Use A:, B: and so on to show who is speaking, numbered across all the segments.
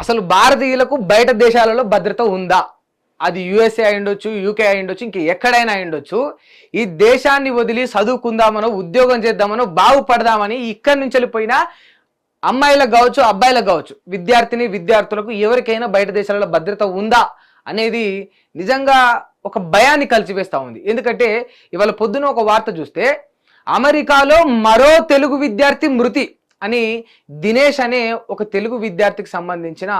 A: అసలు భారతీయులకు బయట దేశాలలో భద్రత ఉందా? అది యుఎస్ఏ అయి ఉండొచ్చు, యూకే అయి ఉండొచ్చు, ఇంక ఎక్కడైనా అయి ఉండొచ్చు. ఈ దేశాన్ని వదిలి చదువుకుందామనో, ఉద్యోగం చేద్దామనో, బాగుపడదామని ఇక్కడి నుంచి వెళ్ళిపోయినా అమ్మాయిలకు కావచ్చు, అబ్బాయిలకు కావచ్చు, విద్యార్థులకు ఎవరికైనా బయట దేశాలలో భద్రత ఉందా అనేది నిజంగా ఒక భయాన్ని కలిసివేస్తూ ఉంది. ఎందుకంటే ఇవాళ పొద్దున ఒక వార్త చూస్తే అమెరికాలో మరో తెలుగు విద్యార్థి మృతి అని దినేష్ అనే ఒక తెలుగు విద్యార్థికి సంబంధించిన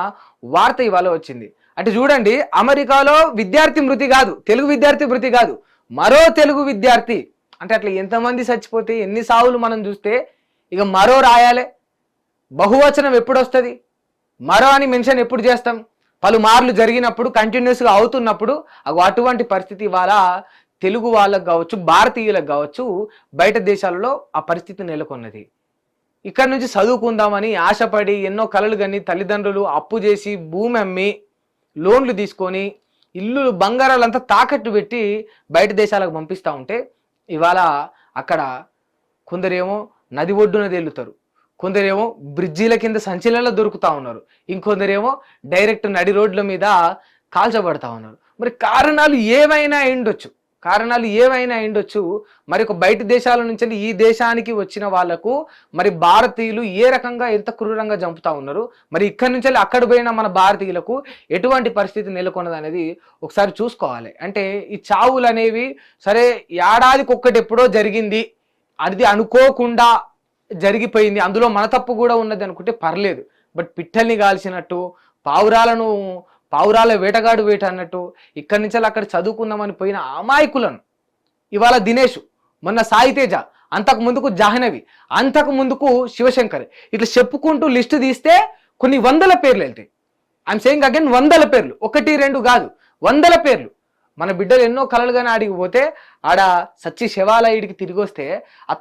A: వార్త ఇవాళ వచ్చింది. అంటే చూడండి, అమెరికాలో విద్యార్థి మృతి కాదు, తెలుగు విద్యార్థి మృతి కాదు, మరో తెలుగు విద్యార్థి. అంటే అట్లా ఎంతమంది చచ్చిపోతే ఎన్ని సావులు మనం చూస్తే ఇక మరో రాయాలే. బహువచనం ఎప్పుడు వస్తుంది? మరో అని మెన్షన్ ఎప్పుడు చేస్తాం? పలుమార్లు జరిగినప్పుడు, కంటిన్యూస్గా అవుతున్నప్పుడు అటువంటి పరిస్థితి ఇవాళ తెలుగు వాళ్ళకు కావచ్చు, భారతీయులకు కావచ్చు, బయట దేశాలలో ఆ పరిస్థితి నెలకొన్నది. ఇక్కడ నుంచి చదువుకుందామని ఆశపడి ఎన్నో కలలు కని తల్లిదండ్రులు అప్పు చేసి భూమి అమ్మి లోన్లు తీసుకొని ఇల్లు బంగారాలంతా తాకట్టు పెట్టి బయట దేశాలకు పంపిస్తూ ఉంటే ఇవాళ అక్కడ కొందరేమో నది ఒడ్డున తేలుతారు, కొందరేమో బ్రిడ్జీల కింద సంచిలలో దొరుకుతూ ఉన్నారు, ఇంకొందరేమో డైరెక్ట్ నడి రోడ్ల మీద కాల్చబడతా ఉన్నారు. మరి కారణాలు ఏమైనా అయిండొచ్చు. మరి ఒక బయట దేశాల నుంచి ఈ దేశానికి వచ్చిన వాళ్లకు మరి భారతీయులు ఏ రకంగా ఎంత క్రూరంగా చంపుతా ఉన్నారు, మరి ఇక్కడి నుంచి అక్కడ పోయిన మన భారతీయులకు ఎటువంటి పరిస్థితి నెలకొన్నది అనేది ఒకసారి చూసుకోవాలి. అంటే ఈ చావులు అనేవి సరే ఏడాదికి ఒక్కటి ఎప్పుడో జరిగింది, అది అనుకోకుండా జరిగిపోయింది, అందులో మన తప్పు కూడా ఉన్నది అనుకుంటే పర్లేదు. బట్ పిట్టల్ని కాల్చినట్టు, పావురాల వేటగాడు వేట అన్నట్టు ఇక్కడి నుంచి అక్కడ చదువుకుందామని పోయిన అమాయకులను ఇవాళ దినేష్, మొన్న సాయితేజ, అంతకు ముందుకు జాహ్నవి, అంతకు ముందుకు శివశంకర్, ఇట్లా చెప్పుకుంటూ లిస్టు తీస్తే కొన్ని వందల పేర్లు వెళ్తాయి. ఐఎమ్ సేయింగ్ అగైన్, వందల పేర్లు, 1, 2 కాదు, వందల పేర్లు. మన బిడ్డలు ఎన్నో కలలుగానే ఆడిగిపోతే ఆడ సచ్చి శివాలయుడికి తిరిగి వస్తే ఆ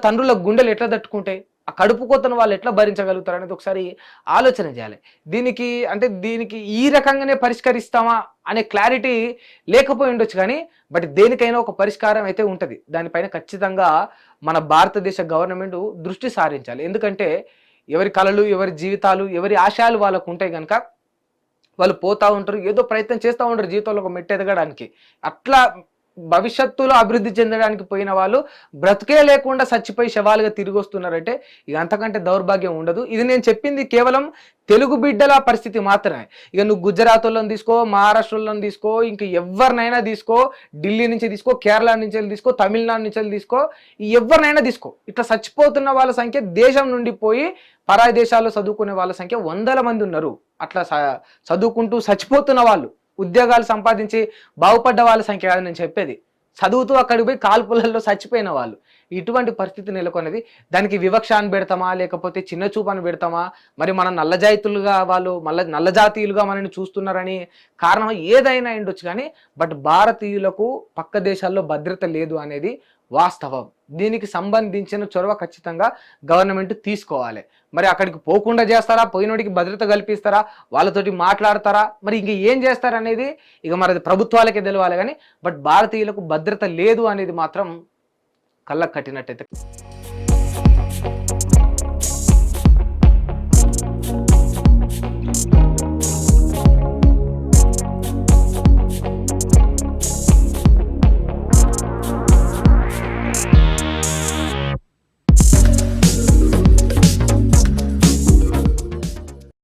A: తండ్రుల గుండెలు ఎట్లా తట్టుకుంటాయి, ఆ కడుపు కోతను వాళ్ళు ఎట్లా భరించగలుగుతారు అనేది ఒకసారి ఆలోచన చేయాలి. దీనికి ఈ రకంగానే పరిష్కరిస్తామా అనే క్లారిటీ లేకపోయి ఉండొచ్చు, కానీ బట్ దేనికైనా ఒక పరిష్కారం అయితే ఉంటుంది. దానిపైన ఖచ్చితంగా మన భారతదేశ గవర్నమెంట్ దృష్టి సారించాలి. ఎందుకంటే ఎవరి కళలు, ఎవరి జీవితాలు, ఎవరి ఆశయాలు వాళ్ళకు ఉంటాయి కనుక వాళ్ళు పోతూ ఉంటారు, ఏదో ప్రయత్నం చేస్తూ ఉంటారు జీవితంలో ఒక మెట్టు ఎదగడానికి. అట్లా భవిష్యత్తులో అభివృద్ధి చెందడానికి పోయిన వాళ్ళు బ్రతికే లేకుండా చచ్చిపోయి శవాలుగా తిరిగి వస్తున్నారంటే ఇక అంతకంటే దౌర్భాగ్యం ఉండదు. ఇది నేను చెప్పింది కేవలం తెలుగు బిడ్డల పరిస్థితి మాత్రమే. ఇక నువ్వు గుజరాత్లో తీసుకో, మహారాష్ట్రలో తీసుకో, ఇంక ఎవరినైనా తీసుకో, ఢిల్లీ నుంచి తీసుకో, కేరళ నుంచి తీసుకో, తమిళనాడు నుంచి తీసుకో, ఎవరినైనా తీసుకో, ఇట్లా చచ్చిపోతున్న వాళ్ళ సంఖ్య దేశం నుండి పోయి పరాయి దేశాల్లో చదువుకునే వాళ్ళ సంఖ్య వందల మంది ఉన్నారు. అట్లా చదువుకుంటూ చచ్చిపోతున్న వాళ్ళు, ఉద్యోగాలు సంపాదించి బాగుపడ్డ వాళ్ళ సంఖ్య కాదు నేను చెప్పేది, చదువుతూ అక్కడికి పోయి కాల్పులలో చచ్చిపోయిన వాళ్ళు. ఇటువంటి పరిస్థితి నెలకొన్నది. దానికి వివక్షాన్ని పెడతామా, లేకపోతే చిన్న చూపాన్ని పెడతామా, మరి మన నల్ల జాతీయులుగా మనల్ని చూస్తున్నారని కారణం ఏదైనా ఉండొచ్చు, కానీ బట్ భారతీయులకు పక్క దేశాల్లో భద్రత లేదు అనేది వాస్తవం. దీనికి సంబంధించిన చొరవ ఖచ్చితంగా గవర్నమెంట్ తీసుకోవాలి. మరి అక్కడికి పోకుండా చేస్తారా, పోయినోడికి భద్రత కల్పిస్తారా, వాళ్ళతోటి మాట్లాడతారా, మరి ఇంక ఏం చేస్తారనేది ఇక మరి ప్రభుత్వాలకే తెలవాలి. కానీ బట్ భారతీయులకు భద్రత లేదు అనేది మాత్రం కళ్ళకు కట్టినట్టయితే